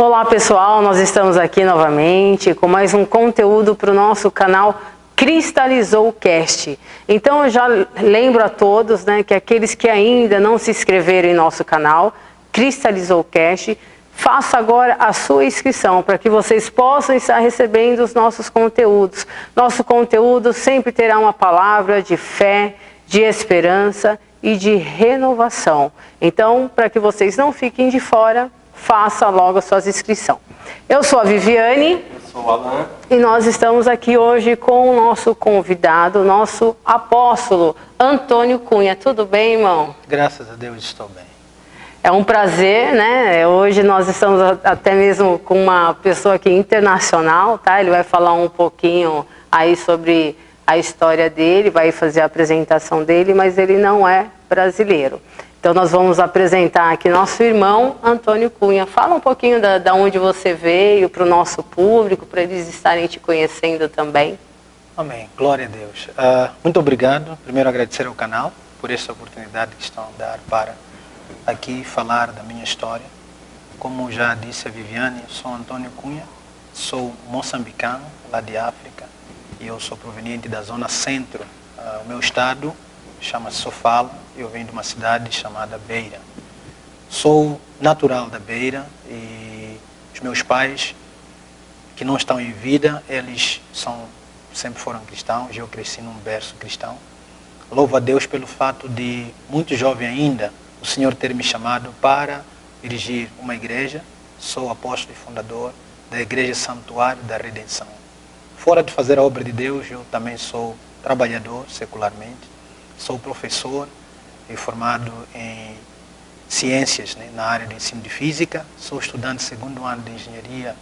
Olá pessoal, nós estamos aqui novamente com mais um conteúdo para o nosso canal Cristalizou Cast. Então eu já lembro a todos, que aqueles que ainda não se inscreveram em nosso canal Cristalizou Cast, faça agora a sua inscrição para que vocês possam estar recebendo os nossos conteúdos. Nosso conteúdo sempre terá uma palavra de fé, de esperança e de renovação. Então, para que vocês não fiquem de fora, faça logo a sua inscrição. Eu sou a Viviane. Eu sou o Alan. E nós estamos aqui hoje com o nosso convidado, nosso apóstolo, Antônio Cunha. Tudo bem, irmão? Graças a Deus estou bem. É um prazer, Hoje nós estamos até mesmo com uma pessoa aqui internacional, tá? Ele vai falar um pouquinho aí sobre a história dele, vai fazer a apresentação dele, mas ele não é brasileiro. Então nós vamos apresentar aqui nosso irmão Antônio Cunha. Fala um pouquinho da onde você veio para o nosso público, para eles estarem te conhecendo também. Amém. Glória a Deus. Muito obrigado. Primeiro agradecer ao canal por essa oportunidade que estão a dar para aqui falar da minha história. Como já disse a Viviane, eu sou Antônio Cunha, sou moçambicano, lá de África, e eu sou proveniente da zona centro. O meu estado chama-se Sofala, eu venho de uma cidade chamada Beira. Sou natural da Beira e os meus pais, que não estão em vida, eles sempre foram cristãos, eu cresci num berço cristão. Louvo a Deus pelo fato de, muito jovem ainda, o Senhor ter me chamado para dirigir uma igreja. Sou apóstolo e fundador da Igreja Santuário da Redenção. Fora de fazer a obra de Deus, eu também sou trabalhador secularmente. Sou professor e formado em ciências, na área de ensino de física. Sou estudante do segundo ano de engenharia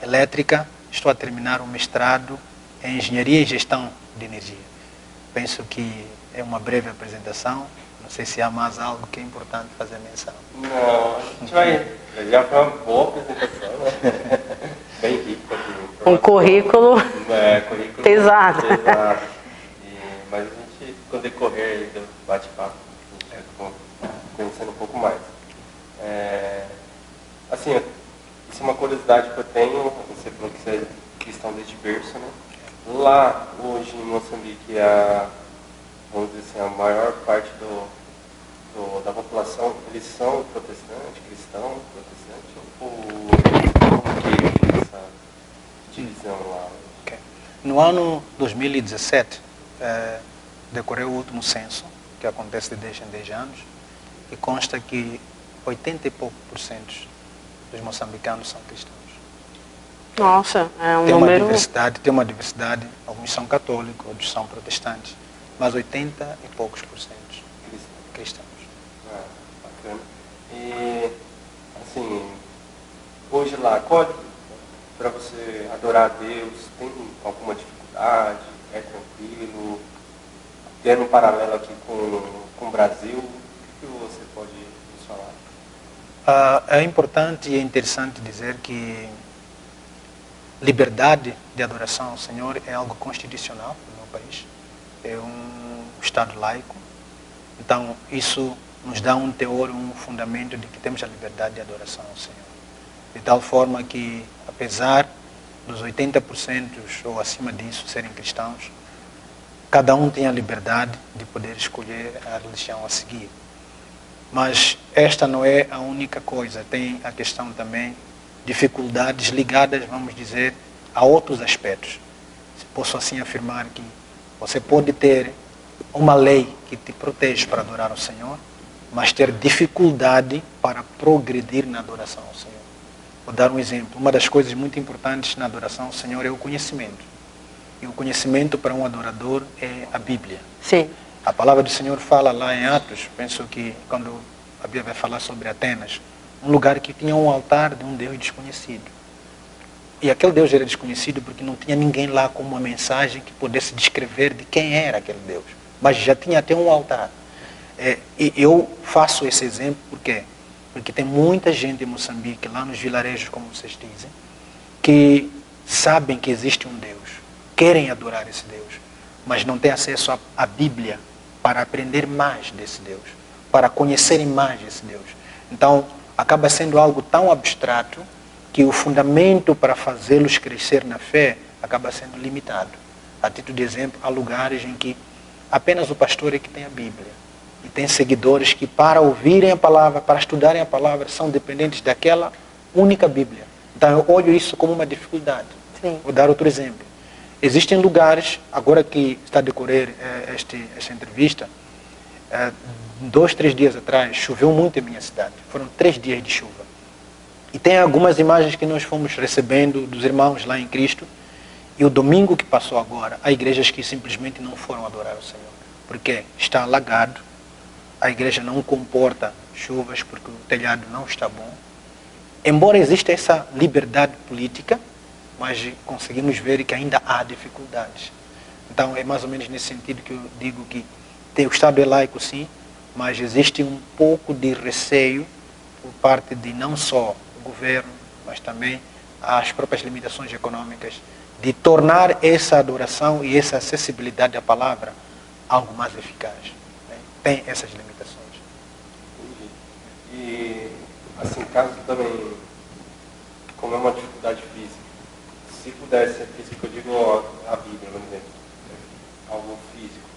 elétrica. Estou a terminar um mestrado em engenharia e gestão de energia. Penso que é uma breve apresentação. Não sei se há mais algo que é importante fazer menção. Não, a gente vai. Já foi uma boa apresentação, Bem rica. Um currículo, currículo pesado. Mas a gente, com o decorrer do bate-papo, a gente ficou conhecendo um pouco mais. Assim, isso é uma curiosidade que eu tenho. Você falou que você é cristão desde berço, Lá, hoje em Moçambique, vamos dizer assim, a maior parte da população, eles são protestantes, cristão, protestante, ou que essa divisão lá? Okay. No ano 2017, decorreu o último censo, que acontece de 10 em 10 anos, e consta que 80 e pouco por cento dos moçambicanos são cristãos. Nossa, é um tem número... Tem uma diversidade, alguns são católicos, outros são protestantes, mas 80 e poucos por cento cristãos. Bacana. E, assim, hoje lá, para você adorar a Deus, tem alguma dificuldade? É tranquilo? Tendo um paralelo aqui com o Brasil, o que você pode nos falar? É importante e é interessante dizer que liberdade de adoração ao Senhor é algo constitucional no meu país. É um Estado laico. Então, isso nos dá um teor, um fundamento de que temos a liberdade de adoração ao Senhor. De tal forma que, apesar dos 80% ou acima disso serem cristãos, cada um tem a liberdade de poder escolher a religião a seguir. Mas esta não é a única coisa. Tem a questão também dificuldades ligadas, vamos dizer, a outros aspectos. Posso assim afirmar que você pode ter uma lei que te protege para adorar ao Senhor, mas ter dificuldade para progredir na adoração ao Senhor. Vou dar um exemplo. Uma das coisas muito importantes na adoração ao Senhor é o conhecimento. E o conhecimento para um adorador é a Bíblia. Sim. A palavra do Senhor fala lá em Atos, penso que quando a Bíblia vai falar sobre Atenas, um lugar que tinha um altar de um Deus desconhecido. E aquele Deus era desconhecido porque não tinha ninguém lá com uma mensagem que pudesse descrever de quem era aquele Deus. Mas já tinha até um altar. E eu faço esse exemplo porque tem muita gente em Moçambique, lá nos vilarejos, como vocês dizem, que sabem que existe um Deus, querem adorar esse Deus, mas não têm acesso à Bíblia para aprender mais desse Deus, para conhecerem mais esse Deus. Então, acaba sendo algo tão abstrato que o fundamento para fazê-los crescer na fé acaba sendo limitado. A título de exemplo, há lugares em que apenas o pastor é que tem a Bíblia. E tem seguidores que, para ouvirem a palavra, para estudarem a palavra, são dependentes daquela única Bíblia. Então eu olho isso como uma dificuldade. Sim. Vou dar outro exemplo. Existem lugares, agora que está a decorrer esta entrevista, 2, 3 dias atrás, choveu muito em minha cidade. Foram 3 dias de chuva. E tem algumas imagens que nós fomos recebendo dos irmãos lá em Cristo. E o domingo que passou agora, há igrejas que simplesmente não foram adorar o Senhor. Porque está alagado, a igreja não comporta chuvas porque o telhado não está bom. Embora exista essa liberdade política, mas conseguimos ver que ainda há dificuldades. Então é mais ou menos nesse sentido que eu digo que o Estado é laico sim, mas existe um pouco de receio por parte de não só o governo, mas também as próprias limitações econômicas, de tornar essa adoração e essa acessibilidade à palavra algo mais eficaz. Né? Tem essas limitações. E, assim, caso também, como é uma dificuldade física, se pudesse, físico, eu digo a Bíblia, por exemplo, algo físico,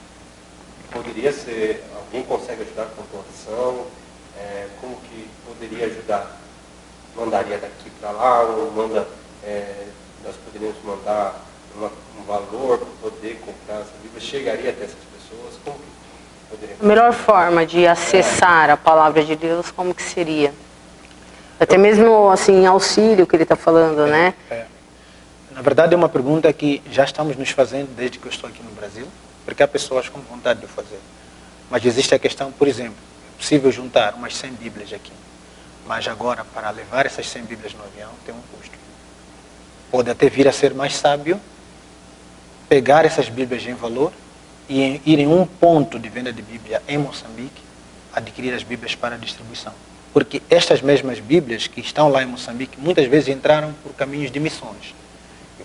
poderia ser, alguém consegue ajudar com doação? Como que poderia ajudar? Mandaria daqui para lá, ou nós poderíamos mandar um valor para poder comprar essa Bíblia? Chegaria até essas pessoas? Como que poderia? A melhor forma de acessar a palavra de Deus, como que seria? Até mesmo assim, auxílio que ele está falando, né? Na verdade é uma pergunta que já estamos nos fazendo desde que eu estou aqui no Brasil, porque há pessoas com vontade de fazer. Mas existe a questão, por exemplo, é possível juntar umas 100 Bíblias aqui, mas agora para levar essas 100 Bíblias no avião tem um custo. Pode até vir a ser mais sábio pegar essas Bíblias em valor e ir em um ponto de venda de Bíblia em Moçambique, adquirir as Bíblias para distribuição. Porque estas mesmas Bíblias que estão lá em Moçambique muitas vezes entraram por caminhos de missões,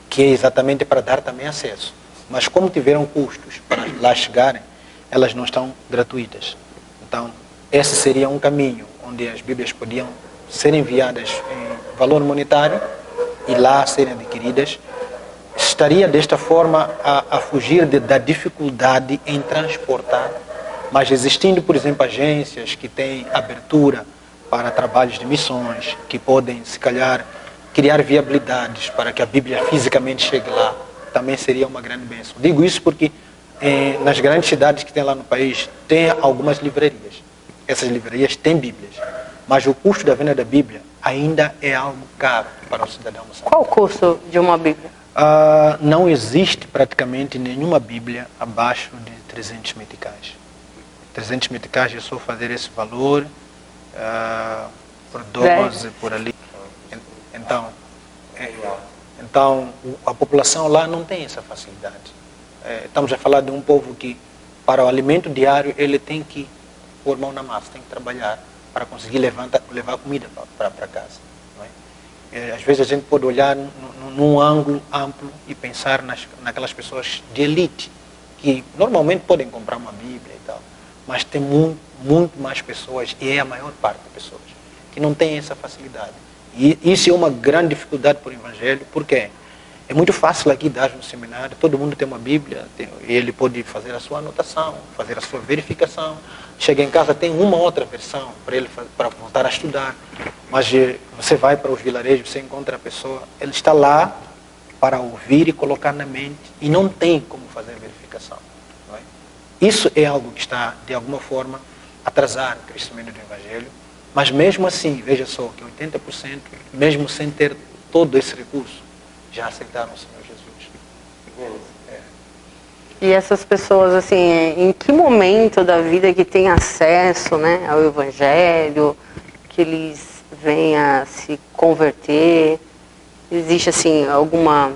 que é exatamente para dar também acesso. Mas como tiveram custos para lá chegarem, elas não estão gratuitas. Então, esse seria um caminho onde as Bíblias podiam ser enviadas em valor monetário e lá serem adquiridas. Estaria desta forma a fugir da dificuldade em transportar, mas existindo, por exemplo, agências que têm abertura para trabalhos de missões, que podem, se calhar, criar viabilidades para que a Bíblia fisicamente chegue lá, também seria uma grande bênção. Digo isso porque nas grandes cidades que tem lá no país, tem algumas livrarias. Essas livrarias têm Bíblias, mas o custo da venda da Bíblia ainda é algo caro para o cidadão moçambicano. Qual o custo de uma Bíblia? Não existe praticamente nenhuma Bíblia abaixo de 300 meticais. 300 meticais é só fazer esse valor por 12, por ali. Então, a população lá não tem essa facilidade. Estamos a falar de um povo que, para o alimento diário, ele tem que pôr mão na massa, tem que trabalhar para conseguir levar comida para casa. Não é? Às vezes a gente pode olhar num ângulo amplo e pensar naquelas pessoas de elite, que normalmente podem comprar uma Bíblia e tal, mas tem muito mais pessoas, e é a maior parte das pessoas, que não tem essa facilidade. E isso é uma grande dificuldade para o Evangelho, porque é muito fácil aqui dar no seminário, todo mundo tem uma Bíblia, ele pode fazer a sua anotação, fazer a sua verificação, chega em casa, tem uma outra versão para voltar a estudar, mas você vai para os vilarejos, você encontra a pessoa, ele está lá para ouvir e colocar na mente, e não tem como fazer a verificação. Não é? Isso é algo que está, de alguma forma, atrasar o crescimento do Evangelho, mas mesmo assim, veja só, que 80%, mesmo sem ter todo esse recurso, já aceitaram o Senhor Jesus. E essas pessoas, assim, em que momento da vida que tem acesso, né, ao Evangelho, que eles venham a se converter? Existe, assim, alguma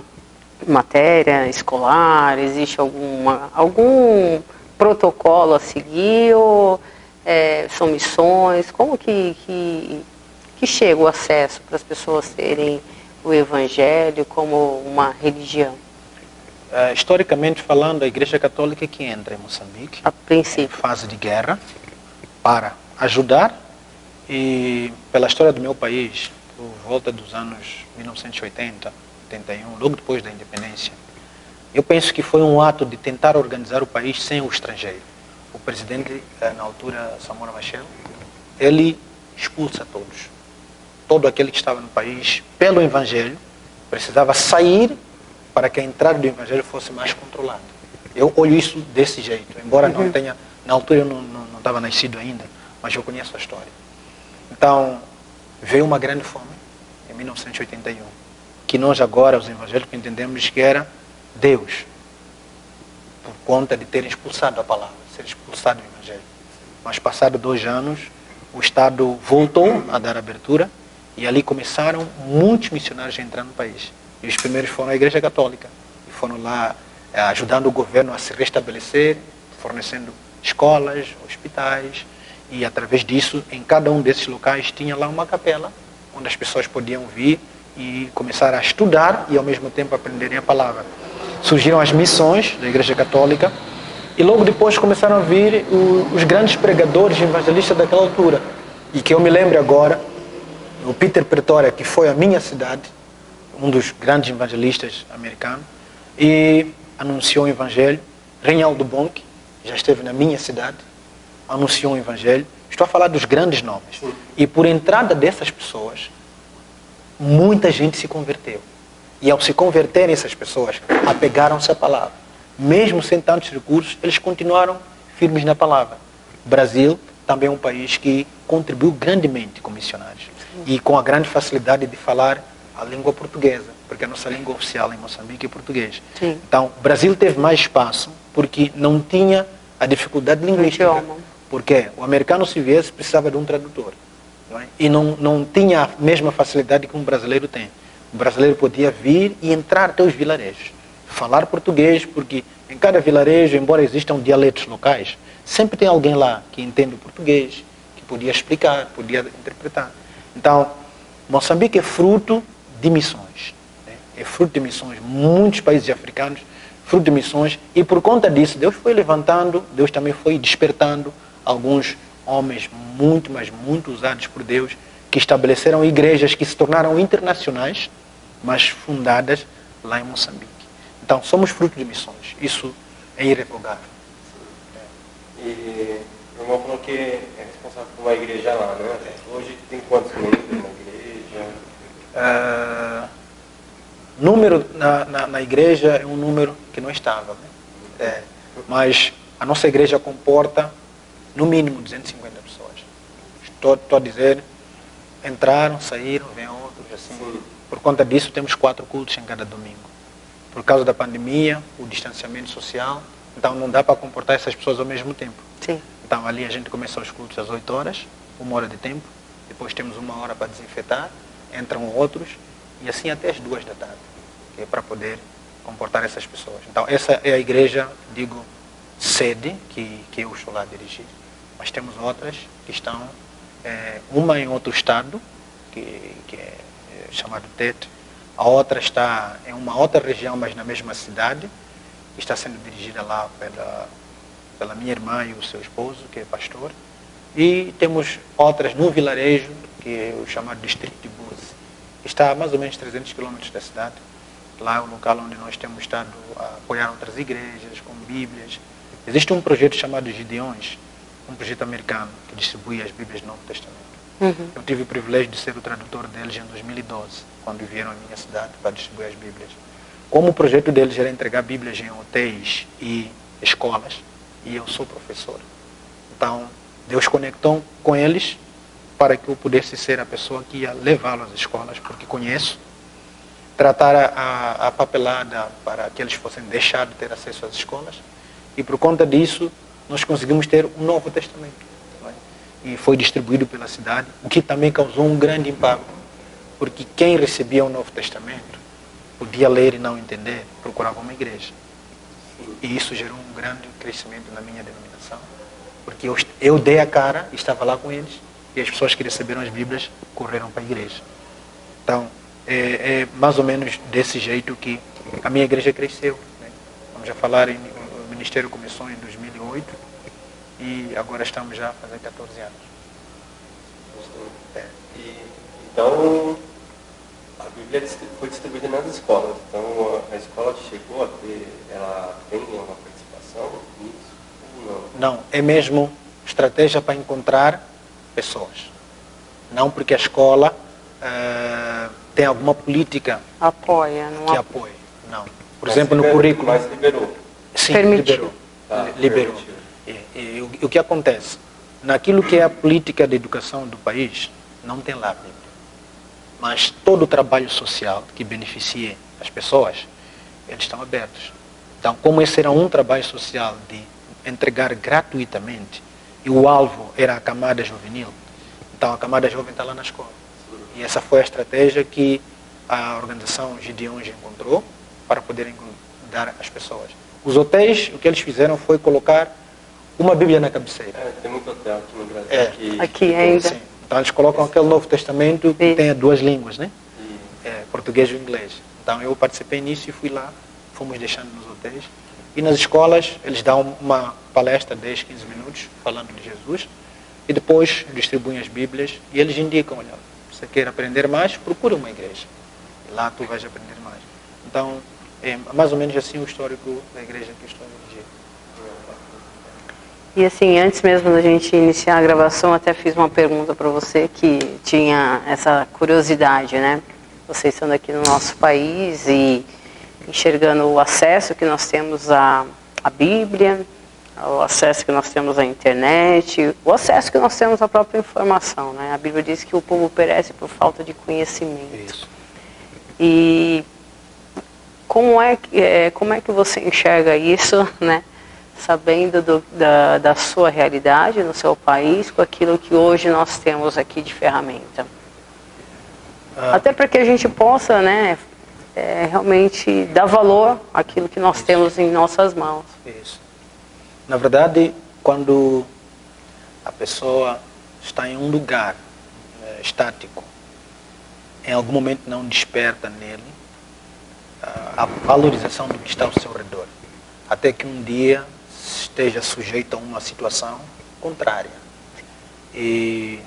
matéria escolar? Existe algum protocolo a seguir? Ou são missões? Como que chega o acesso para as pessoas terem o Evangelho como uma religião? Historicamente falando, a Igreja Católica é que entra em Moçambique, A princípio. em fase de guerra, para ajudar. E pela história do meu país, por volta dos anos 1980, 81, logo depois da independência, eu penso que foi um ato de tentar organizar o país sem o estrangeiro. O presidente, na altura, Samora Machel, ele expulsa todos. Todo aquele que estava no país, pelo Evangelho, precisava sair para que a entrada do Evangelho fosse mais controlada. Eu olho isso desse jeito, embora não tenha, na altura eu não estava nascido ainda, mas eu conheço a história. Então, veio uma grande fome em 1981, que nós agora, os evangélicos, entendemos que era Deus, por conta de ter expulsado a palavra, ser expulsado do Evangelho. Mas passados 2 anos, o Estado voltou a dar abertura e ali começaram muitos missionários a entrar no país. E os primeiros foram a Igreja Católica, e foram lá ajudando o governo a se restabelecer, fornecendo escolas, hospitais, e através disso, em cada um desses locais, tinha lá uma capela, onde as pessoas podiam vir e começar a estudar e ao mesmo tempo aprenderem a palavra. Surgiram as missões da Igreja Católica e logo depois começaram a vir os grandes pregadores evangelistas daquela altura. E que eu me lembro agora, o Peter Pretória, que foi a minha cidade, um dos grandes evangelistas americanos, e anunciou o Evangelho. Reinaldo Bonk já esteve na minha cidade, anunciou o Evangelho. Estou a falar dos grandes nomes. E por entrada dessas pessoas, muita gente se converteu. E ao se converterem essas pessoas, apegaram-se à palavra. Mesmo sem tantos recursos, eles continuaram firmes na palavra. O Brasil também é um país que contribuiu grandemente com missionários. E com a grande facilidade de falar a língua portuguesa, porque a nossa língua oficial em Moçambique é português. Sim. Então, o Brasil teve mais espaço porque não tinha a dificuldade linguística. Porque o americano, se viesse, precisava de um tradutor. Não é? E não tinha a mesma facilidade que um brasileiro tem. O brasileiro podia vir e entrar até os vilarejos, falar português, porque em cada vilarejo, embora existam dialetos locais, sempre tem alguém lá que entende o português, que podia explicar, podia interpretar. Então, Moçambique é fruto de missões. Né? É fruto de missões. Muitos países africanos, fruto de missões. E por conta disso, Deus foi levantando, Deus também foi despertando alguns homens muito, mas muito usados por Deus, que estabeleceram igrejas que se tornaram internacionais, mas fundadas lá em Moçambique. Então, somos fruto de missões. Isso é irrevogável. E o irmão falou que é responsável por uma igreja lá, né? Hoje tem quantos membros na igreja? Número na igreja é um número que não estava, né? Mas a nossa igreja comporta no mínimo 250 pessoas. Estou a dizer, entraram, saíram, vêm outros, assim. Sim. Por conta disso, temos 4 cultos em cada domingo. Por causa da pandemia, o distanciamento social, então não dá para comportar essas pessoas ao mesmo tempo. Sim. Então ali a gente começa os cultos às 8 horas, 1 hora de tempo, depois temos 1 hora para desinfetar, entram outros, e assim até as 2 da tarde, que é para poder comportar essas pessoas. Então essa é a igreja, digo, sede, que eu estou lá a dirigir. Mas temos outras que estão, uma em outro estado, que é chamado Tete, a outra está em uma outra região, mas na mesma cidade, que está sendo dirigida lá pela minha irmã e o seu esposo, que é pastor. E temos outras no vilarejo, que é o chamado Distrito de Buzi, que está a mais ou menos 300 quilômetros da cidade. Lá é o local onde nós temos estado a apoiar outras igrejas, com Bíblias. Existe um projeto chamado Gideões, um projeto americano, que distribui as Bíblias do Novo Testamento. Eu tive o privilégio de ser o tradutor deles em 2012, quando vieram à minha cidade para distribuir as Bíblias. Como o projeto deles era entregar Bíblias em hotéis e escolas, e eu sou professor. Então, Deus conectou com eles para que eu pudesse ser a pessoa que ia levá-los às escolas, porque conheço, tratar a papelada para que eles fossem deixar de ter acesso às escolas, e por conta disso, nós conseguimos ter um Novo Testamento. E foi distribuído pela cidade, o que também causou um grande impacto, porque quem recebia o Novo Testamento podia ler e não entender, procurava uma igreja. E isso gerou um grande crescimento na minha denominação, porque eu dei a cara, estava lá com eles, e as pessoas que receberam as Bíblias correram para a igreja. Então, é mais ou menos desse jeito que a minha igreja cresceu. Né? Vamos já falar, o ministério começou em 2008, e agora estamos já a fazer 14 anos. Então, Bíblia foi distribuída nas escolas. Então, a escola chegou a ter, ela tem uma participação nisso ou não? Não, é mesmo estratégia para encontrar pessoas. Não porque a escola tem alguma política Apoia, não que apoia. apoie. Não. Por Mas exemplo, no currículo. Mas liberou. Sim, Permitiu. liberou. Tá, Liberou. permitiu. E o que acontece? Naquilo que é a política de educação do país, não tem lá a Bíblia. Mas todo o trabalho social que beneficie as pessoas, eles estão abertos. Então, como esse era um trabalho social de entregar gratuitamente, e o alvo era a camada juvenil, então a camada jovem está lá na escola. E essa foi a estratégia que a organização Gideões encontrou para poderem dar às pessoas. Os hotéis, o que eles fizeram foi colocar uma Bíblia na cabeceira. Tem muito hotel aqui no Brasil. Aqui ainda. Sim. Então eles colocam aquele Novo Testamento que tem duas línguas, né? Português e inglês. Então eu participei nisso e fui lá, fomos deixando nos hotéis. E nas escolas eles dão uma palestra de 10, 15 minutos falando de Jesus e depois distribuem as Bíblias e eles indicam, olha, se você quer aprender mais, procura uma igreja. E lá tu vais aprender mais. Então, é mais ou menos assim o histórico da igreja que eu estou a dirigir. E assim, antes mesmo da gente iniciar a gravação, até fiz uma pergunta para você que tinha essa curiosidade, né? Você estando aqui no nosso país e enxergando o acesso que nós temos à Bíblia, o acesso que nós temos à internet, o acesso que nós temos à própria informação, né? A Bíblia diz que o povo perece por falta de conhecimento. Isso. E como é que você enxerga isso, né? Sabendo da sua realidade no seu país, com aquilo que hoje nós temos aqui de ferramenta. Até para que a gente possa, né, realmente dar valor àquilo que nós temos em nossas mãos. Isso. Na verdade, quando a pessoa está em um lugar estático, em algum momento não desperta nele a valorização do que está ao seu redor. Até que um dia esteja sujeito a uma situação contrária. E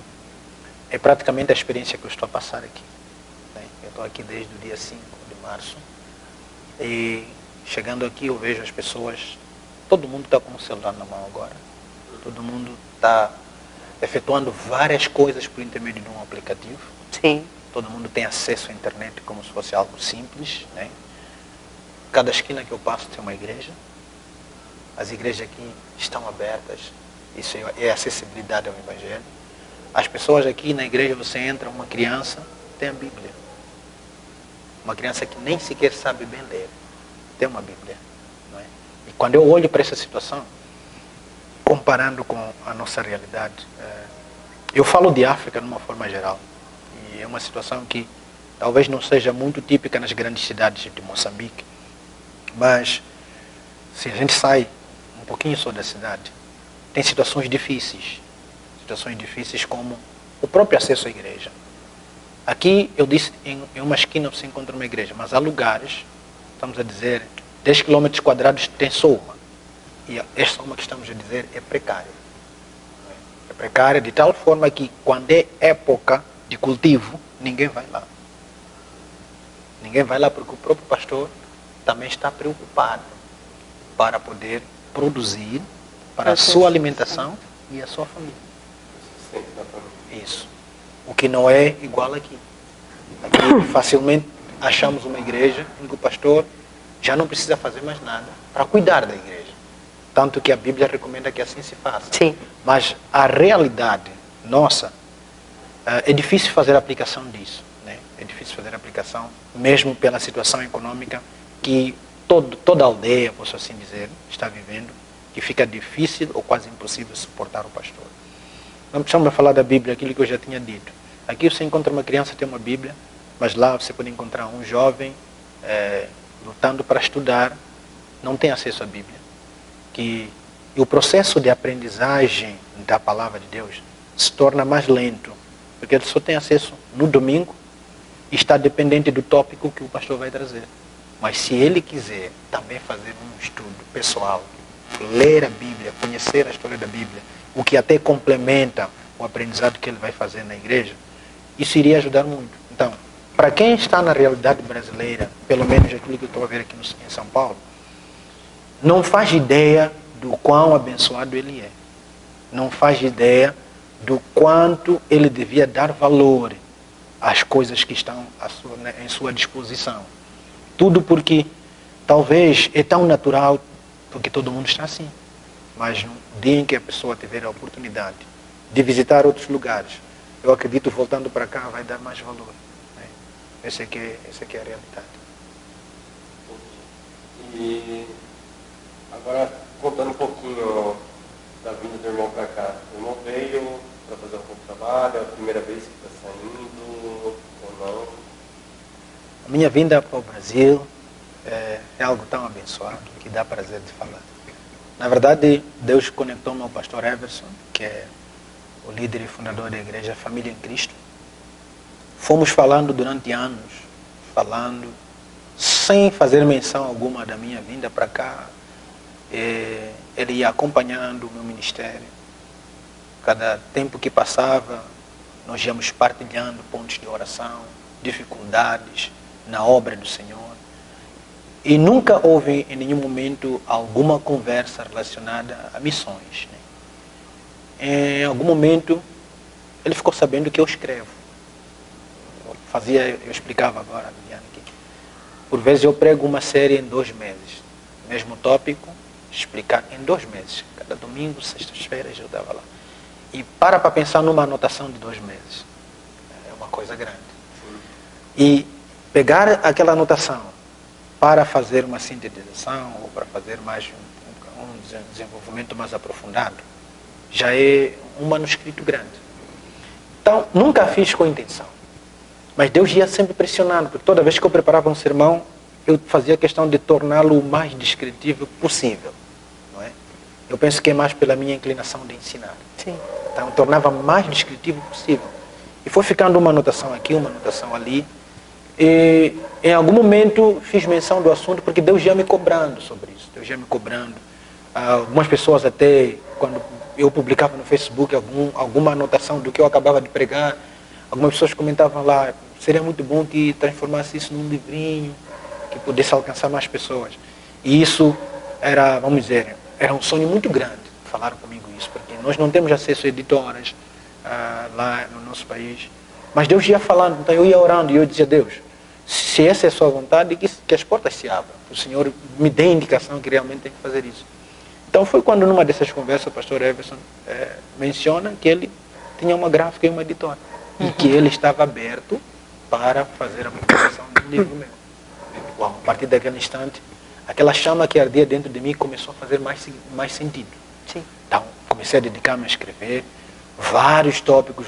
é praticamente a experiência que eu estou a passar aqui. Eu estou aqui desde o dia 5 de março e chegando aqui eu vejo as pessoas, todo mundo está com o celular na mão agora, todo mundo está efetuando várias coisas por intermédio de um aplicativo. Sim. Todo mundo tem acesso à internet como se fosse algo simples, né? Cada esquina que eu passo tem uma igreja. As igrejas aqui estão abertas. Isso é acessibilidade ao Evangelho. As pessoas aqui na igreja, você entra, uma criança tem a Bíblia. Uma criança que nem sequer sabe bem ler, tem uma Bíblia. Não é? E quando eu olho para essa situação, comparando com a nossa realidade, eu falo de África de uma forma geral. E é uma situação que talvez não seja muito típica nas grandes cidades de Moçambique. Mas, se a gente sai um pouquinho só da cidade, tem situações difíceis. Situações difíceis como o próprio acesso à igreja. Aqui, eu disse, em uma esquina você encontra uma igreja, mas há lugares, estamos a dizer, 10 km² tem só uma. E esta uma que estamos a dizer é precária. É precária de tal forma que, quando é época de cultivo, ninguém vai lá. Ninguém vai lá porque o próprio pastor também está preocupado para poder produzir para a sua alimentação e a sua família. Isso. O que não é igual aqui. Aqui facilmente achamos uma igreja em que o pastor já não precisa fazer mais nada para cuidar da igreja. Tanto que a Bíblia recomenda que assim se faça. Sim. Mas a realidade nossa, é difícil fazer a aplicação disso. Né? É difícil fazer a aplicação, mesmo pela situação econômica que toda a aldeia, posso assim dizer, está vivendo, que fica difícil ou quase impossível suportar o pastor. Não precisamos falar da Bíblia, aquilo que eu já tinha dito. Aqui você encontra uma criança que tem uma Bíblia, mas lá você pode encontrar um jovem lutando para estudar, não tem acesso à Bíblia. E o processo de aprendizagem da palavra de Deus se torna mais lento, porque ele só tem acesso no domingo e está dependente do tópico que o pastor vai trazer. Mas se ele quiser também fazer um estudo pessoal, ler a Bíblia, conhecer a história da Bíblia, o que até complementa o aprendizado que ele vai fazer na igreja, isso iria ajudar muito. Então, para quem está na realidade brasileira, pelo menos aquilo que eu estou a ver aqui em São Paulo, não faz ideia do quão abençoado ele é. Não faz ideia do quanto ele devia dar valor às coisas que estão em sua disposição. Tudo porque talvez é tão natural, porque todo mundo está assim. Mas no dia em que a pessoa tiver a oportunidade de visitar outros lugares, eu acredito, voltando para cá, vai dar mais valor. Né? Essa aqui é a realidade. E agora, contando um pouquinho da vinda do irmão para cá. O irmão veio para fazer algum trabalho, é a primeira vez que está saindo ou não? A minha vinda para o Brasil é algo tão abençoado que dá prazer de falar. Na verdade, Deus conectou-me ao pastor Everson, que é o líder e fundador da igreja Família em Cristo. Fomos falando durante anos, sem fazer menção alguma da minha vinda para cá. Ele ia acompanhando o meu ministério. Cada tempo que passava, nós íamos partilhando pontos de oração, dificuldades na obra do Senhor. E nunca houve em nenhum momento alguma conversa relacionada a missões. Né? Em algum momento, ele ficou sabendo que eu escrevo. Eu explicava agora, Viviane, que por vezes eu prego uma série em 2 meses. Mesmo tópico, explicar em 2 meses. Cada domingo, sextas-feiras eu dava lá. E para pensar numa anotação de 2 meses. É uma coisa grande. E pegar aquela anotação para fazer uma sintetização ou para fazer mais um desenvolvimento mais aprofundado, já é um manuscrito grande. Então, nunca fiz com intenção. Mas Deus ia sempre pressionando, porque toda vez que eu preparava um sermão, eu fazia questão de torná-lo o mais descritivo possível. Não é? Eu penso que é mais pela minha inclinação de ensinar. Sim. Então, eu tornava o mais descritivo possível. E foi ficando uma anotação aqui, uma anotação ali. E em algum momento fiz menção do assunto, porque Deus ia me cobrando sobre isso. Deus ia me cobrando. Algumas pessoas até, quando eu publicava no Facebook alguma anotação do que eu acabava de pregar, algumas pessoas comentavam lá, seria muito bom que transformasse isso num livrinho, que pudesse alcançar mais pessoas. E isso era, vamos dizer, era um sonho muito grande. Falaram comigo isso, porque nós não temos acesso a editoras lá no nosso país. Mas Deus ia falando, então eu ia orando e eu dizia, Deus, se essa é a sua vontade, que as portas se abram. O Senhor me dê a indicação que realmente tem que fazer isso. Então foi quando numa dessas conversas o pastor Everson menciona que ele tinha uma gráfica e uma editora. E que ele estava aberto para fazer a publicação de um livro meu. Bom, a partir daquele instante, aquela chama que ardia dentro de mim começou a fazer mais sentido. Sim. Então comecei a dedicar-me a escrever vários tópicos.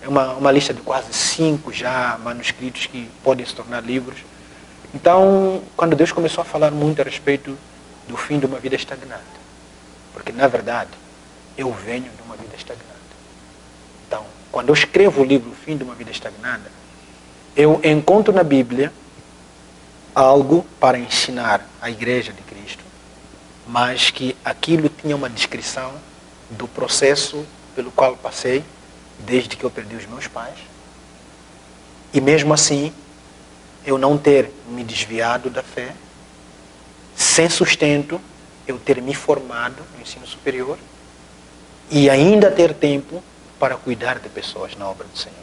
É uma lista de quase 5 já manuscritos que podem se tornar livros. Então, quando Deus começou a falar muito a respeito do fim de uma vida estagnada, porque na verdade eu venho de uma vida estagnada. Então, quando eu escrevo o livro O Fim de uma Vida Estagnada, eu encontro na Bíblia algo para ensinar a Igreja de Cristo, mas que aquilo tinha uma descrição do processo pelo qual passei desde que eu perdi os meus pais. E mesmo assim, eu não ter me desviado da fé, sem sustento, eu ter me formado no ensino superior e ainda ter tempo para cuidar de pessoas na obra do Senhor.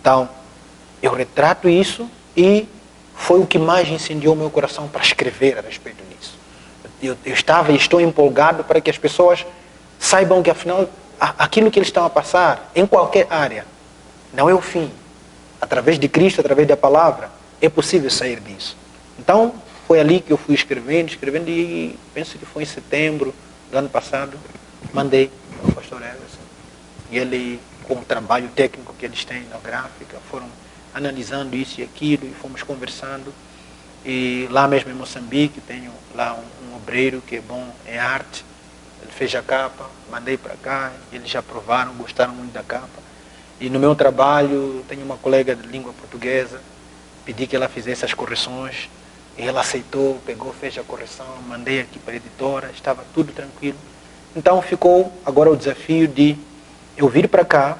Então, eu retrato isso e foi o que mais incendiou o meu coração para escrever a respeito disso. Eu estava e estou empolgado para que as pessoas saibam que, afinal, aquilo que eles estão a passar, em qualquer área, não é o fim. Através de Cristo, através da palavra, é possível sair disso. Então, foi ali que eu fui escrevendo e penso que foi em setembro do ano passado, mandei ao pastor Everson. E ele, com o trabalho técnico que eles têm na gráfica, foram analisando isso e aquilo e fomos conversando. E lá mesmo em Moçambique, tenho lá um obreiro que é bom em arte. Ele fez a capa, mandei para cá, eles já aprovaram, gostaram muito da capa. E no meu trabalho, tenho uma colega de língua portuguesa, pedi que ela fizesse as correções, e ela aceitou, pegou, fez a correção, mandei aqui para a editora, estava tudo tranquilo. Então ficou agora o desafio de eu vir para cá,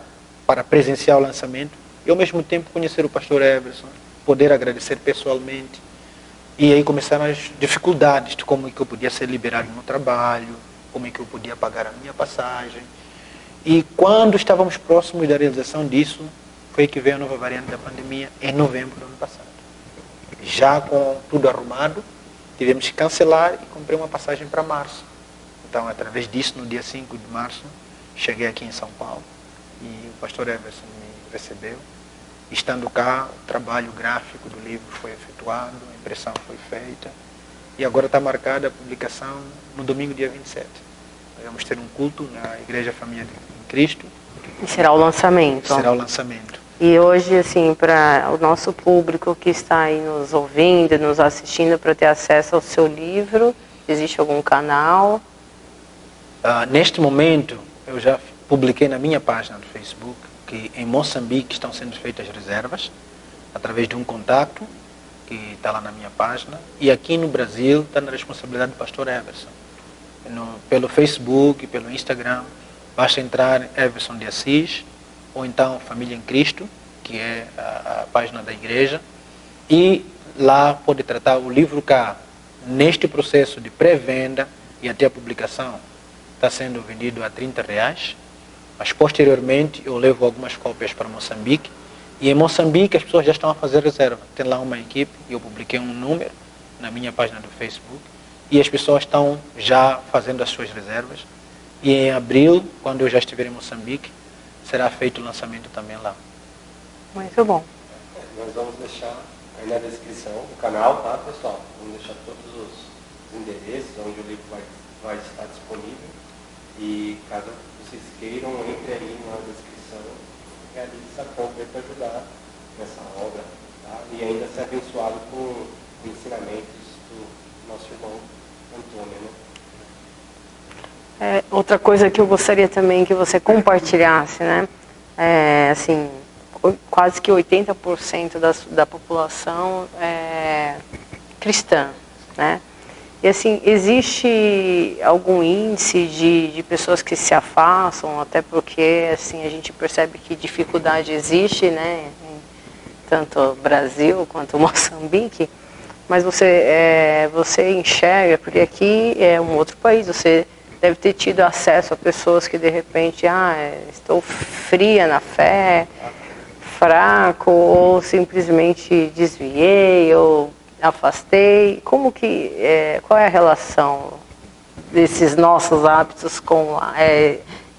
para presenciar o lançamento, e ao mesmo tempo conhecer o pastor Everson, poder agradecer pessoalmente. E aí começaram as dificuldades de como é que eu podia ser liberado no trabalho, como é que eu podia pagar a minha passagem. E quando estávamos próximos da realização disso, foi que veio a nova variante da pandemia em novembro do ano passado. Já com tudo arrumado, tivemos que cancelar e comprei uma passagem para março. Então, através disso, no dia 5 de março, cheguei aqui em São Paulo e o pastor Everson me recebeu. Estando cá, o trabalho gráfico do livro foi efetuado, a impressão foi feita e agora está marcada a publicação no domingo, dia 27. Vamos ter um culto na Igreja Família de Cristo. E será o lançamento. Será o lançamento. E hoje, assim, para o nosso público que está aí nos ouvindo, nos assistindo, para ter acesso ao seu livro, existe algum canal? Neste momento, eu já publiquei na minha página do Facebook que em Moçambique estão sendo feitas reservas através de um contato que está lá na minha página, e aqui no Brasil está na responsabilidade do pastor Everson. Pelo Facebook, pelo Instagram, basta entrar Everson de Assis, ou então Família em Cristo, que é a página da igreja, e lá pode tratar o livro cá. Neste processo de pré-venda e até a publicação, está sendo vendido a R$30, mas posteriormente eu levo algumas cópias para Moçambique, e em Moçambique as pessoas já estão a fazer reserva. Tem lá uma equipe, eu publiquei um número na minha página do Facebook, e as pessoas estão já fazendo as suas reservas, e em abril, quando eu já estiver em Moçambique, será feito o lançamento também lá. Muito bom. Nós vamos deixar aí na descrição do canal, tá, pessoal? Vamos deixar todos os endereços onde o livro vai estar disponível. E caso vocês queiram, entre aí na descrição e realize essa compra para ajudar nessa obra, tá? E ainda ser abençoado com ensinamentos do nosso irmão Antônio, né? Outra coisa que eu gostaria também que você compartilhasse, né? Assim, quase que 80% da população é cristã, né? E assim, existe algum índice de pessoas que se afastam, até porque assim, a gente percebe que dificuldade existe, né? Em tanto Brasil quanto Moçambique, mas você enxerga, porque aqui é um outro país, você deve ter tido acesso a pessoas que de repente, estou fria na fé, fraco, ou simplesmente desviei, ou afastei. Qual é a relação desses nossos hábitos com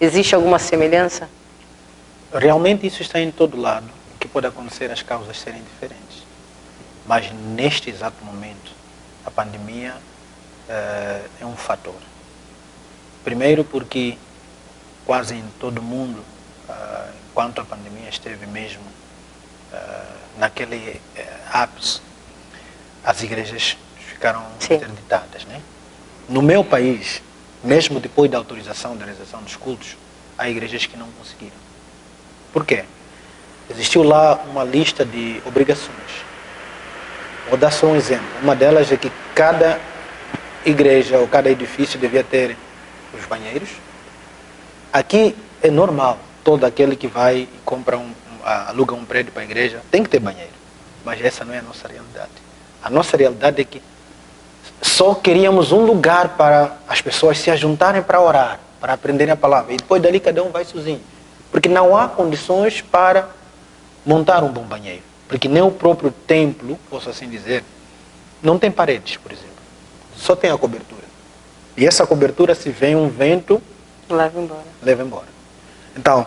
existe alguma semelhança? Realmente isso está em todo lado, que pode acontecer as causas serem diferentes. Mas neste exato momento, a pandemia é um fator. Primeiro porque quase em todo o mundo, enquanto a pandemia esteve mesmo naquele ápice, as igrejas ficaram interditadas, né? No meu país, mesmo depois da autorização da realização dos cultos, há igrejas que não conseguiram. Por quê? Existiu lá uma lista de obrigações. Vou dar só um exemplo. Uma delas é que cada igreja ou cada edifício devia ter os banheiros. Aqui é normal, todo aquele que vai e compra aluga um prédio para a igreja tem que ter banheiro, mas essa não é a nossa realidade. A nossa realidade é que só queríamos um lugar para as pessoas se ajuntarem para orar, para aprenderem a palavra, e depois dali cada um vai sozinho, porque não há condições para montar um bom banheiro, porque nem o próprio templo, posso assim dizer, não tem paredes, por exemplo, só tem a cobertura. E essa cobertura, se vem um vento, leva embora. Então,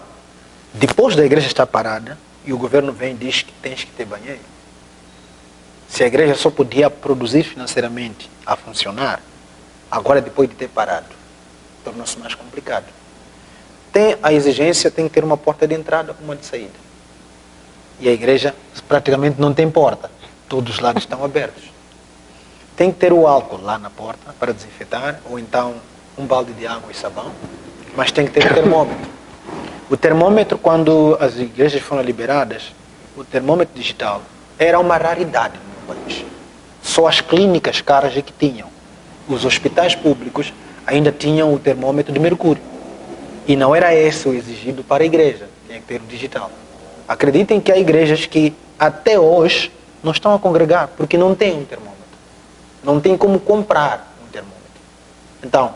depois da igreja estar parada, e o governo vem e diz que tens que ter banheiro, se a igreja só podia produzir financeiramente a funcionar, agora depois de ter parado, tornou-se mais complicado. Tem a exigência, tem que ter uma porta de entrada e uma de saída. E a igreja praticamente não tem porta, todos os lados estão abertos. Tem que ter o álcool lá na porta para desinfetar, ou então um balde de água e sabão, mas tem que ter o termômetro. O termômetro, quando as igrejas foram liberadas, o termômetro digital era uma raridade no país. Só as clínicas caras é que tinham. Os hospitais públicos ainda tinham o termômetro de mercúrio. E não era esse o exigido para a igreja, tinha que ter o digital. Acreditem que há igrejas que até hoje não estão a congregar, porque não tem um termômetro. Não tem como comprar um termômetro. Então,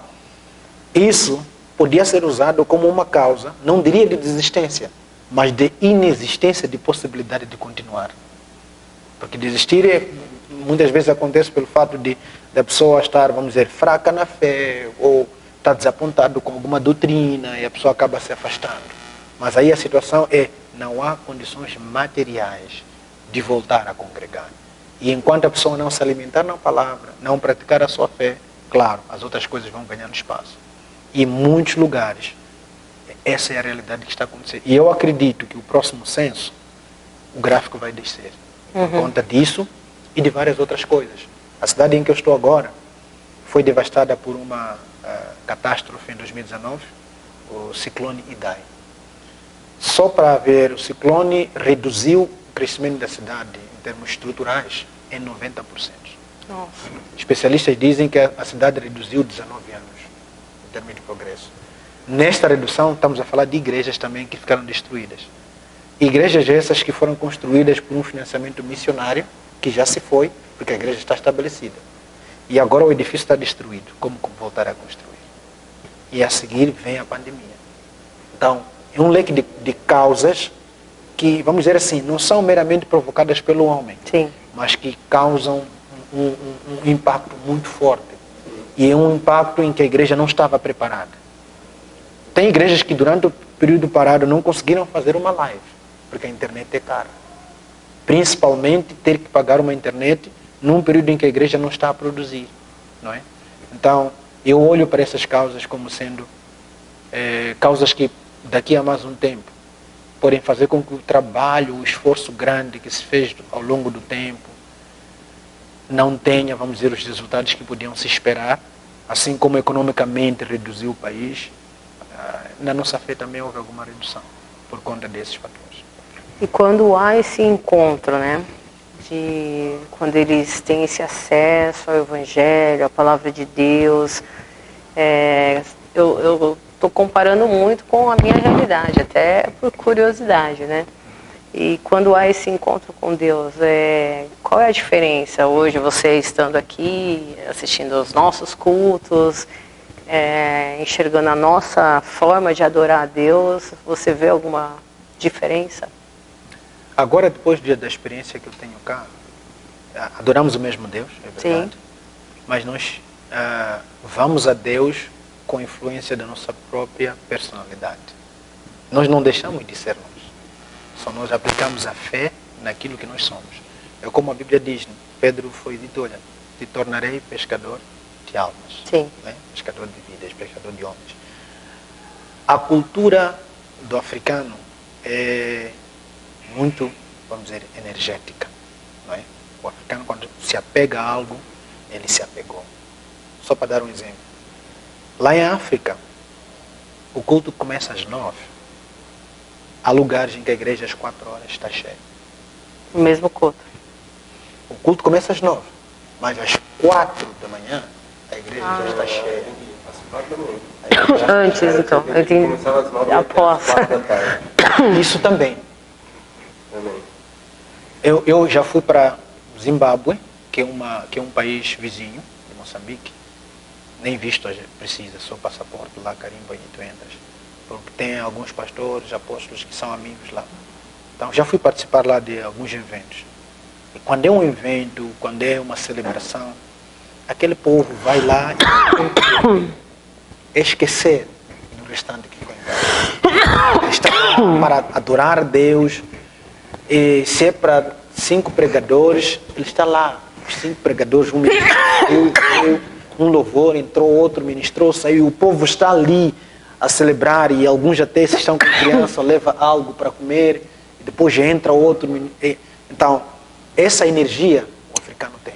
isso podia ser usado como uma causa, não diria de desistência, mas de inexistência de possibilidade de continuar. Porque desistir muitas vezes acontece pelo fato de a pessoa estar, vamos dizer, fraca na fé, ou estar desapontado com alguma doutrina, e a pessoa acaba se afastando. Mas aí a situação é, não há condições materiais de voltar a congregar. E enquanto a pessoa não se alimentar na palavra, não praticar a sua fé, claro, as outras coisas vão ganhando espaço. E em muitos lugares, essa é a realidade que está acontecendo. E eu acredito que o próximo censo, o gráfico vai descer. Por conta disso e de várias outras coisas. A cidade em que eu estou agora foi devastada por uma catástrofe em 2019, o ciclone Idai. Só para ver, o ciclone reduziu o crescimento da cidade em termos estruturais em 90%. Nossa. Especialistas dizem que a cidade reduziu 19 anos em termos de progresso. Nesta redução, estamos a falar de igrejas também que ficaram destruídas. Igrejas essas que foram construídas por um financiamento missionário, que já se foi, porque a igreja está estabelecida. E agora o edifício está destruído. Como voltar a construir? E a seguir vem a pandemia. Então, é um leque de causas que, vamos dizer assim, não são meramente provocadas pelo homem, Sim. mas que causam um impacto muito forte. E é um impacto em que a igreja não estava preparada. Tem igrejas que durante o período parado não conseguiram fazer uma live, porque a internet é cara. Principalmente ter que pagar uma internet num período em que a igreja não está a produzir. Não é? Então, eu olho para essas causas como sendo causas que daqui a mais um tempo podem fazer com que o trabalho, o esforço grande que se fez ao longo do tempo não tenha, vamos dizer, os resultados que podiam se esperar, assim como economicamente reduziu o país. Na nossa fé também houve alguma redução por conta desses fatores. E quando há esse encontro, né, quando eles têm esse acesso ao Evangelho, à Palavra de Deus, eu estou comparando muito com a minha realidade, até por curiosidade, né? E quando há esse encontro com Deus, qual é a diferença hoje, você estando aqui, assistindo aos nossos cultos, enxergando a nossa forma de adorar a Deus, você vê alguma diferença? Agora, depois da experiência que eu tenho cá, adoramos o mesmo Deus, é verdade. Sim. Mas nós vamos a Deus com influência da nossa própria personalidade. Nós não deixamos de ser nós. Só nós aplicamos a fé naquilo que nós somos. É como a Bíblia diz, né? Pedro foi dito, olha, te tornarei pescador de almas. Sim. Né? Pescador de vidas, pescador de homens. A cultura do africano é muito, vamos dizer, energética. Não é? O africano, quando se apega a algo, ele se apegou. Só para dar um exemplo. Lá em África, o culto começa às 9. Há lugares em que a igreja às 4 horas está cheia. O mesmo culto. O culto começa às 9, mas às 4 da manhã a igreja já está cheia. Antes, então. Eu entendi. Após. Isso também. Eu já fui para Zimbábue, que é um país vizinho de Moçambique. Nem visto precisa, só passaporte lá, carimba e tu entras. Porque tem alguns pastores, apóstolos que são amigos lá. Então já fui participar lá de alguns eventos. E quando é um evento, quando é uma celebração, aquele povo vai lá e esquecer do restante que ficou em casa. Eles estão para adorar a Deus. E se é para 5 pregadores, ele está lá. Os 5 pregadores, um louvor, entrou outro, ministrou, saiu. O povo está ali a celebrar e alguns até se estão com criança, leva algo para comer, e depois entra outro. Então, essa energia o africano tem.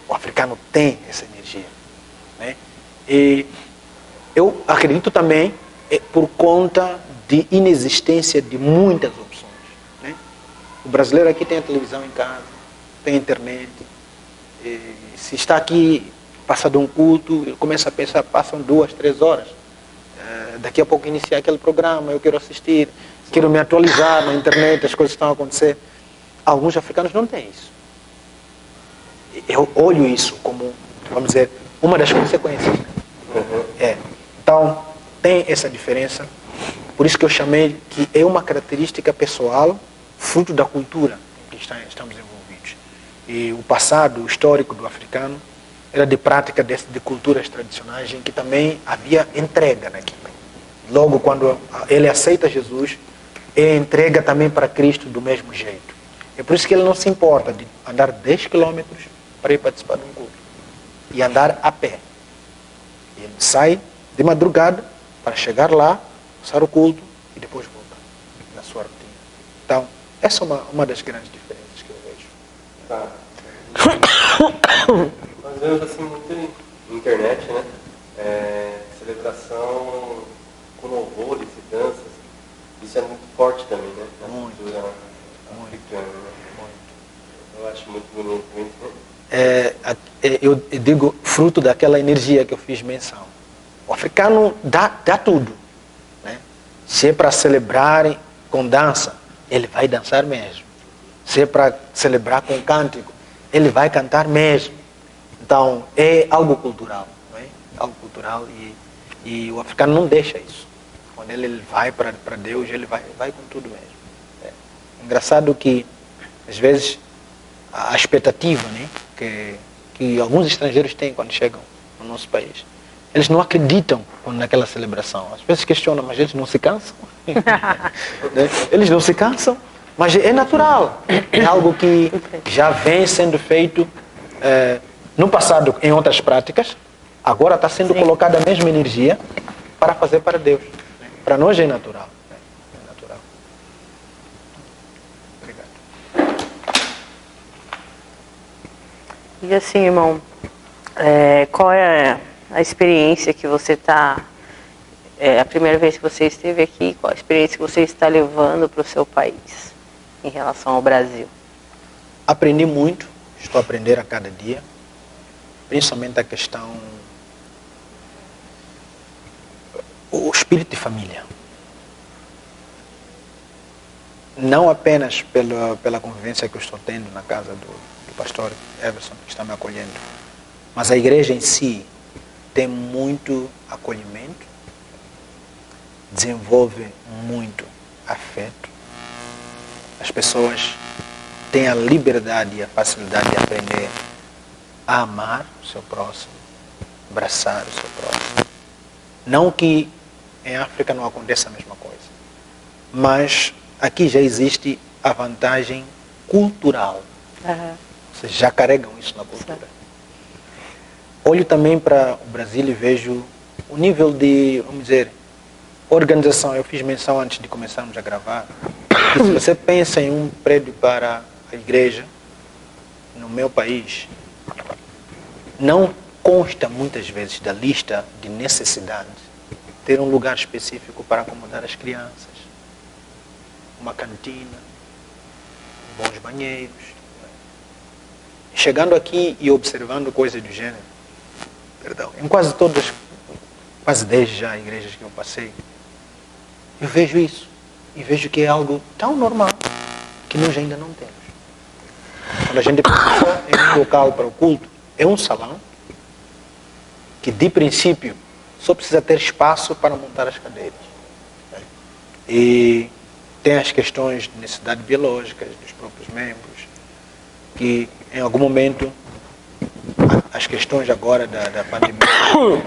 O africano tem essa energia. Né? E eu acredito também por conta de inexistência de muitas opções. Né? O brasileiro aqui tem a televisão em casa, tem a internet. E se está aqui, passado um culto, ele começa a pensar, passam 2, 3 horas. Daqui a pouco iniciar aquele programa, eu quero assistir. quero me atualizar na internet, as coisas estão a acontecer. Alguns africanos não têm isso. Eu olho isso como, vamos dizer, uma das consequências. Então, tem essa diferença. Por isso que eu chamei que é uma característica pessoal, fruto da cultura em que estamos envolvidos. E o passado histórico do africano era de prática de culturas tradicionais em que também havia entrega naquilo. Logo, quando ele aceita Jesus, ele entrega também para Cristo do mesmo jeito. É por isso que ele não se importa de andar 10 quilômetros para ir participar de um culto. E andar a pé. Ele sai de madrugada para chegar lá, passar o culto e depois voltar na sua rotina. Então, essa é uma das grandes diferenças que eu vejo. Tá. Nós vemos assim muito na internet, né? Celebração com louvores e danças. Isso é muito forte também, né? Na cultura africana, né? Eu acho muito bonito. Eu digo fruto daquela energia que eu fiz menção. O africano dá tudo. Né? Se é para celebrarem com dança, ele vai dançar mesmo. Se é para celebrar com cântico, ele vai cantar mesmo. Então, é algo cultural. Não é? Algo cultural e o africano não deixa isso. Quando ele vai para Deus, ele vai com tudo mesmo. Engraçado que, às vezes, a expectativa, né, que alguns estrangeiros têm quando chegam no nosso país, eles não acreditam naquela celebração. Às vezes questionam, mas eles não se cansam? Eles não se cansam, mas é natural. É algo que já vem sendo feito no passado em outras práticas, agora está sendo colocada a mesma energia para fazer para Deus. Para nós é natural. É natural. Obrigado. E assim, irmão, qual é a experiência que você está... a primeira vez que você esteve aqui, qual a experiência que você está levando para o seu país em relação ao Brasil? Aprendi muito, estou a aprender a cada dia, principalmente a questão, o espírito de família. Não apenas pela convivência que eu estou tendo na casa do pastor Everson, que está me acolhendo, mas a igreja em si tem muito acolhimento, desenvolve muito afeto. As pessoas têm a liberdade e a facilidade de aprender a amar o seu próximo, abraçar o seu próximo. Não que em África não aconteça a mesma coisa, mas aqui já existe a vantagem cultural. Vocês já carregam isso na cultura. Olho também para o Brasil e vejo o nível de, vamos dizer, organização. Eu fiz menção antes de começarmos a gravar, que se você pensa em um prédio para a igreja, no meu país, não consta muitas vezes da lista de necessidades ter um lugar específico para acomodar as crianças, uma cantina, bons banheiros. Chegando aqui e observando coisas do gênero, em quase 10 já igrejas que eu passei, eu vejo isso. E vejo que é algo tão normal que nós ainda não temos. Quando a gente pensa em um local para o culto, é um salão que, de princípio, só precisa ter espaço para montar as cadeiras. E tem as questões de necessidade biológicas dos próprios membros, que em algum momento as questões agora da pandemia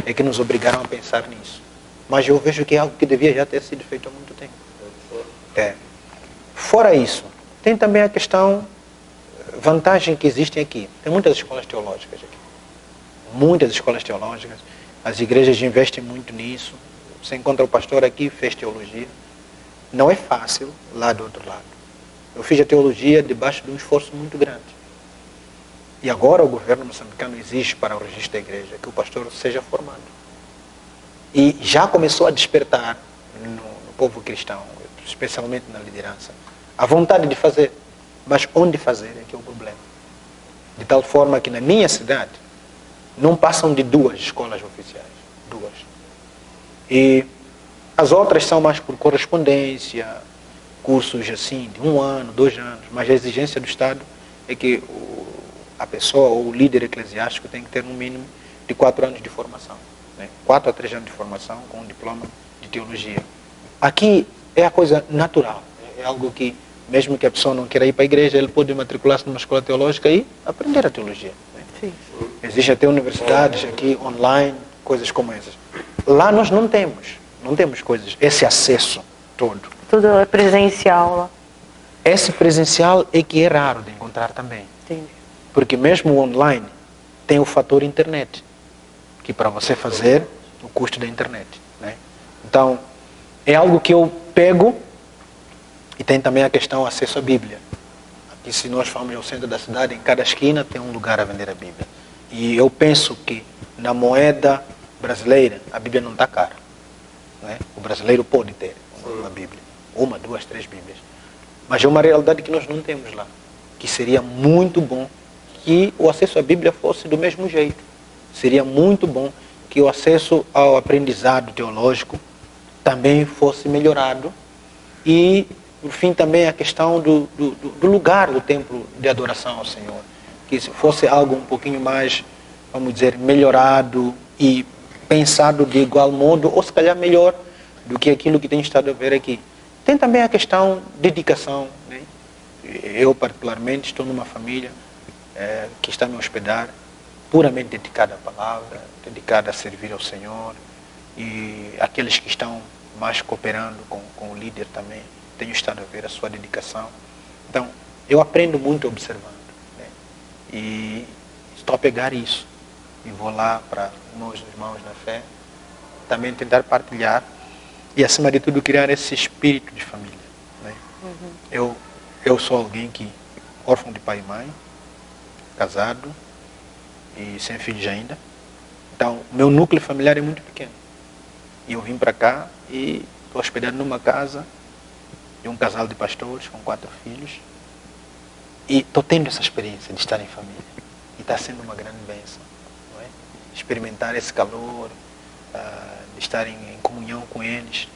é que nos obrigaram a pensar nisso. Mas eu vejo que é algo que devia já ter sido feito há muito tempo. Fora isso, tem também a questão, vantagem que existem aqui. Tem muitas escolas teológicas aqui. Muitas escolas teológicas. As igrejas investem muito nisso. Você encontra o pastor aqui, fez teologia. Não é fácil lá do outro lado. Eu fiz a teologia debaixo de um esforço muito grande. E agora o governo moçambicano exige para o registro da igreja que o pastor seja formado. E já começou a despertar no povo cristão, especialmente na liderança, a vontade de fazer. Mas onde fazer é que é o problema. De tal forma que na minha cidade não passam de 2 escolas oficiais. 2. E as outras são mais por correspondência, cursos assim de 1 ano, 2 anos, mas a exigência do Estado é que a pessoa ou o líder eclesiástico tem que ter no mínimo de 4 anos de formação, né? 4 a 3 anos de formação com um diploma de teologia. Aqui é a coisa natural, é algo que, mesmo que a pessoa não queira ir para a igreja, ele pode matricular-se numa escola teológica e aprender a teologia, né? Sim. Existem até universidades aqui online, coisas como essas. Lá nós não temos coisas, esse acesso todo. Tudo é presencial lá. Esse presencial é que é raro de encontrar também. Entendi. Porque mesmo o online tem o fator internet, que para você fazer o custo da internet, né? Então, é algo que eu pego, e tem também a questão acesso à Bíblia. Aqui, se nós formos ao centro da cidade, em cada esquina tem um lugar a vender a Bíblia. E eu penso que na moeda brasileira, a Bíblia não está cara, né? O brasileiro pode ter uma Bíblia, 1, 2, 3 Bíblias. Mas é uma realidade que nós não temos lá, que seria muito bom que o acesso à Bíblia fosse do mesmo jeito. Seria muito bom que o acesso ao aprendizado teológico também fosse melhorado. E, por fim, também a questão do lugar do templo de adoração ao Senhor. Que fosse algo um pouquinho mais, vamos dizer, melhorado e pensado de igual modo, ou se calhar melhor do que aquilo que tem estado a ver aqui. Tem também a questão de dedicação, né? Eu, particularmente, estou numa família que está a me hospedar, puramente dedicada à palavra, dedicada a servir ao Senhor, e aqueles que estão mais cooperando com o líder também, tenho estado a ver a sua dedicação. Então, eu aprendo muito observando, né? E estou a pegar isso, e vou lá para meus irmãos na fé, também tentar partilhar, e acima de tudo criar esse espírito de família, né? Eu sou alguém que, órfão de pai e mãe, casado e sem filhos ainda. Então, meu núcleo familiar é muito pequeno. E eu vim para cá e estou hospedado numa casa de um casal de pastores com 4 filhos. E estou tendo essa experiência de estar em família. E está sendo uma grande bênção, não é? Experimentar esse calor, de estar em comunhão com eles,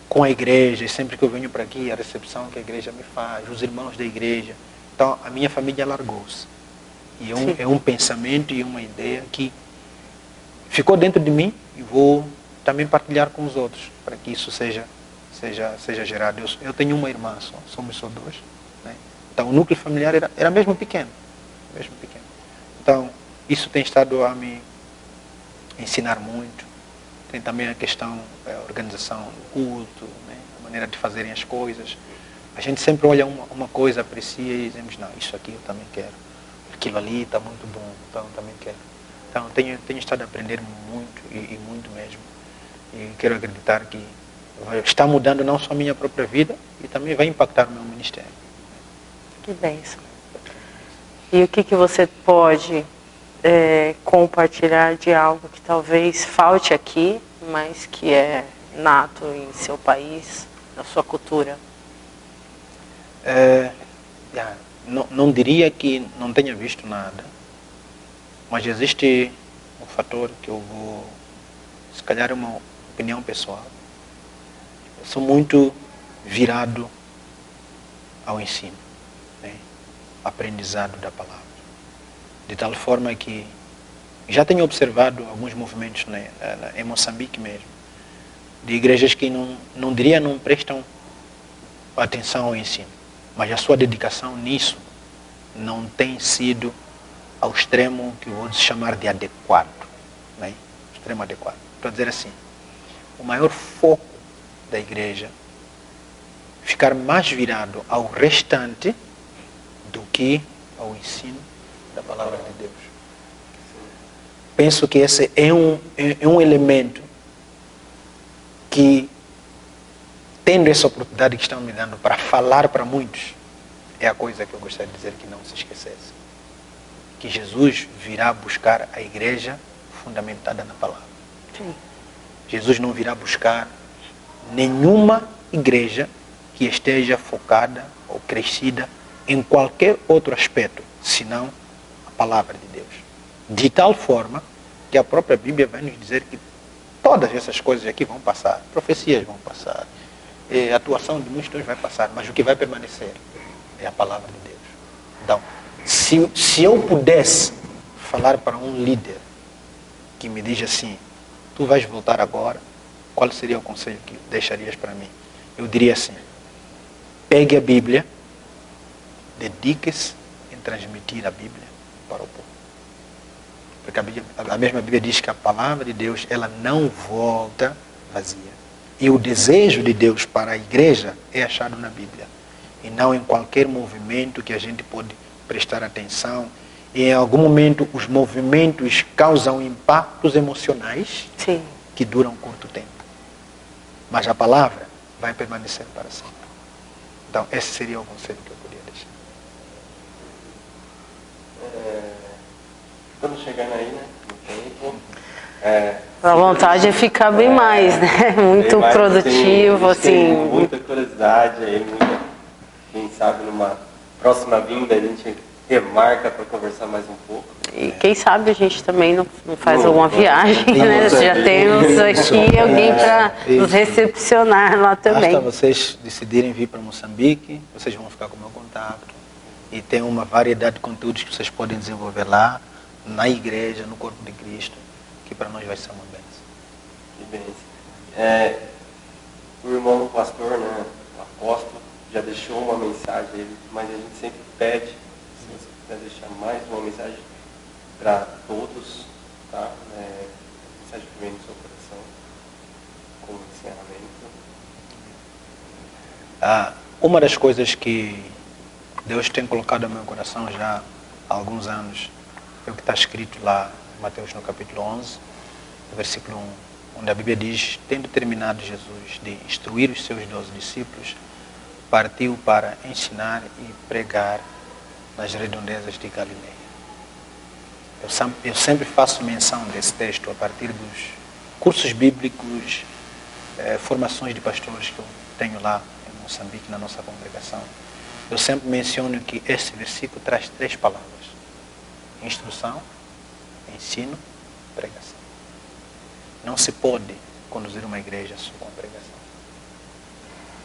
com a igreja. E sempre que eu venho para aqui, a recepção que a igreja me faz, os irmãos da igreja. Então, a minha família alargou-se. E é um pensamento e uma ideia que ficou dentro de mim e vou também partilhar com os outros, para que isso seja gerado. Eu tenho uma irmã só, somos só 2, né? Então o núcleo familiar era mesmo pequeno. Então isso tem estado a me ensinar muito. Tem também a questão da organização do culto, né? A maneira de fazerem as coisas. A gente sempre olha uma coisa, aprecia e dizemos, não, isso aqui eu também quero. Aquilo ali está muito bom, então eu também quero. Então tenho estado a aprender muito e muito mesmo. E quero acreditar que está mudando não só a minha própria vida, e também vai impactar o meu ministério. Que bênção. E o que você pode compartilhar de algo que talvez falte aqui, mas que é nato em seu país, na sua cultura? Não diria que não tenha visto nada, mas existe um fator que eu vou, se calhar é uma opinião pessoal. Eu sou muito virado ao ensino, né? Aprendizado da palavra. De tal forma que já tenho observado alguns movimentos, né, em Moçambique mesmo, de igrejas que não prestam atenção ao ensino. Mas a sua dedicação nisso não tem sido ao extremo que eu vou chamar de adequado, né? Extremo adequado. Para dizer assim, o maior foco da igreja ficar mais virado ao restante do que ao ensino da palavra de Deus. Penso que esse é um elemento que, tendo essa oportunidade que estão me dando para falar para muitos, é a coisa que eu gostaria de dizer que não se esquecesse. Que Jesus virá buscar a igreja fundamentada na palavra. Sim. Jesus não virá buscar nenhuma igreja que esteja focada ou crescida em qualquer outro aspecto, senão a palavra de Deus. De tal forma que a própria Bíblia vai nos dizer que todas essas coisas aqui vão passar, profecias vão passar, a atuação de muitos vai passar, mas o que vai permanecer é a palavra de Deus. Então, se eu pudesse falar para um líder que me diz assim, tu vais voltar agora, qual seria o conselho que deixarias para mim? Eu diria assim, pegue a Bíblia, dedique-se em transmitir a Bíblia para o povo. Porque a mesma Bíblia diz que a palavra de Deus, ela não volta vazia. E o desejo de Deus para a igreja é achado na Bíblia. E não em qualquer movimento que a gente pode prestar atenção. E em algum momento os movimentos causam impactos emocionais. Sim. Que duram curto tempo. Mas a palavra vai permanecer para sempre. Então, esse seria o conselho que eu podia deixar. Estamos chegando aí, né? No tempo. A vontade é ficar bem mais, né? Muito mais, produtivo, assim. Tem muita curiosidade aí, quem sabe numa próxima vinda a gente remarca para conversar mais um pouco. E quem sabe a gente também não faz alguma viagem, né? Já temos aqui alguém para nos recepcionar lá também. Basta vocês decidirem vir para Moçambique, vocês vão ficar com o meu contato. E tem uma variedade de conteúdos que vocês podem desenvolver lá, na igreja, no corpo de Cristo, que para nós vai ser uma bênção. Que bênção. O irmão pastor, né, o apóstolo, já deixou uma mensagem, mas a gente sempre pede, se você puder deixar mais uma mensagem para todos, tá? Mensagem que vem no seu coração, como encerramento. Uma das coisas que Deus tem colocado no meu coração já há alguns anos é o que está escrito lá em Mateus no capítulo 11, versículo 1, onde a Bíblia diz, tendo terminado Jesus de instruir os seus 12 discípulos, partiu para ensinar e pregar nas redondezas de Galileia. Eu sempre faço menção desse texto a partir dos cursos bíblicos, formações de pastores que eu tenho lá em Moçambique, na nossa congregação. Eu sempre menciono que esse versículo traz 3 palavras. Instrução, ensino, pregação. Não se pode conduzir uma igreja só com pregação.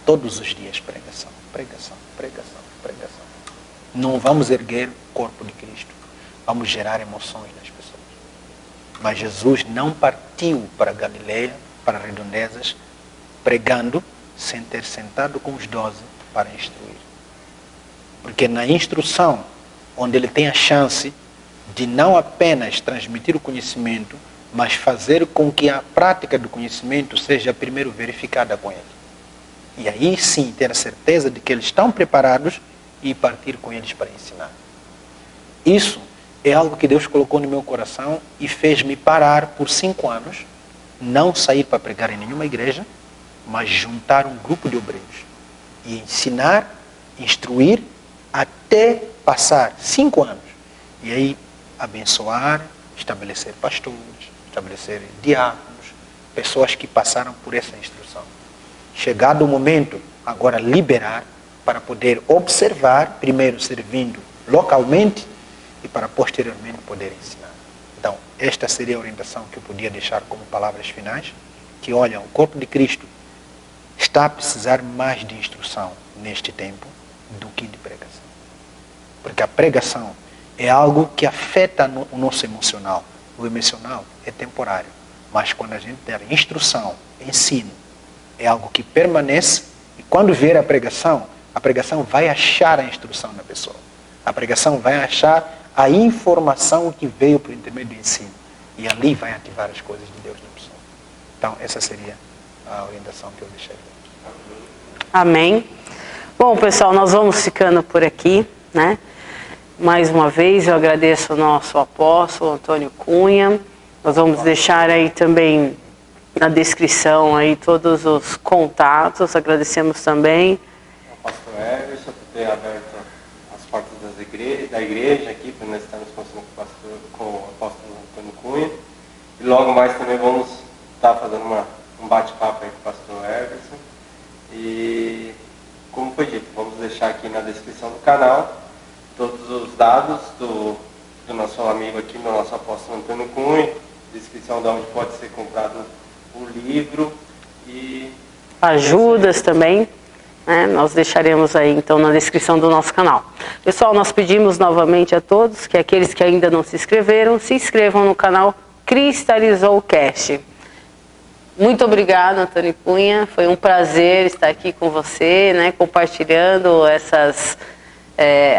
Todos os dias pregação, pregação, pregação, pregação. Não vamos erguer o corpo de Cristo. Vamos gerar emoções nas pessoas. Mas Jesus não partiu para Galileia, para redondezas, pregando, sem ter sentado com os 12 para instruir. Porque na instrução, onde ele tem a chance de não apenas transmitir o conhecimento, mas fazer com que a prática do conhecimento seja primeiro verificada com ele. E aí sim ter a certeza de que eles estão preparados e partir com eles para ensinar. Isso é algo que Deus colocou no meu coração e fez-me parar por 5 anos, não sair para pregar em nenhuma igreja, mas juntar um grupo de obreiros e ensinar, instruir, até passar 5 anos. E aí abençoar, estabelecer pastores, estabelecer diáconos, pessoas que passaram por essa instrução. Chegado o momento, agora liberar para poder observar, primeiro servindo localmente e para posteriormente poder ensinar. Então, esta seria a orientação que eu podia deixar como palavras finais, que olha, o corpo de Cristo está a precisar mais de instrução neste tempo do que de pregação. Porque a pregação é algo que afeta o nosso emocional. O emocional é temporário. Mas quando a gente der instrução, ensino, é algo que permanece. E quando vier a pregação vai achar a instrução na pessoa. A pregação vai achar a informação que veio por intermédio do ensino. E ali vai ativar as coisas de Deus na pessoa. Então, essa seria a orientação que eu deixaria. Amém. Bom, pessoal, nós vamos ficando por aqui, né? Mais uma vez eu agradeço ao nosso apóstolo Antônio Cunha. Nós vamos deixar aí também na descrição aí todos os contatos. Agradecemos também ao pastor Everson por ter aberto as portas da igreja aqui, para nós estarmos conversando com o apóstolo Antônio Cunha. E logo mais também vamos estar fazendo um bate-papo aí com o pastor Everson. E como foi dito, vamos deixar aqui na descrição do canal todos os dados do nosso amigo aqui, do nosso apóstolo Antônio Cunha, descrição de onde pode ser comprado o livro e ajudas também, né? Nós deixaremos aí então na descrição do nosso canal. Pessoal, nós pedimos novamente a todos que aqueles que ainda não se inscreveram, se inscrevam no canal Cristalizou Cast. Muito obrigada, Antônio Cunha. Foi um prazer estar aqui com você, né, compartilhando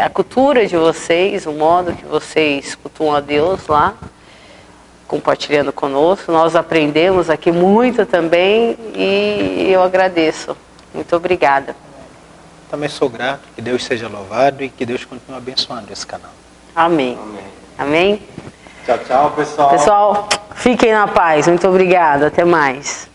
a cultura de vocês, o modo que vocês cultuam a Deus lá, compartilhando conosco. Nós aprendemos aqui muito também e eu agradeço. Muito obrigada. Também sou grato, que Deus seja louvado e que Deus continue abençoando esse canal. Amém. Amém. Amém? Tchau, tchau, pessoal. Pessoal, fiquem na paz. Muito obrigada. Até mais.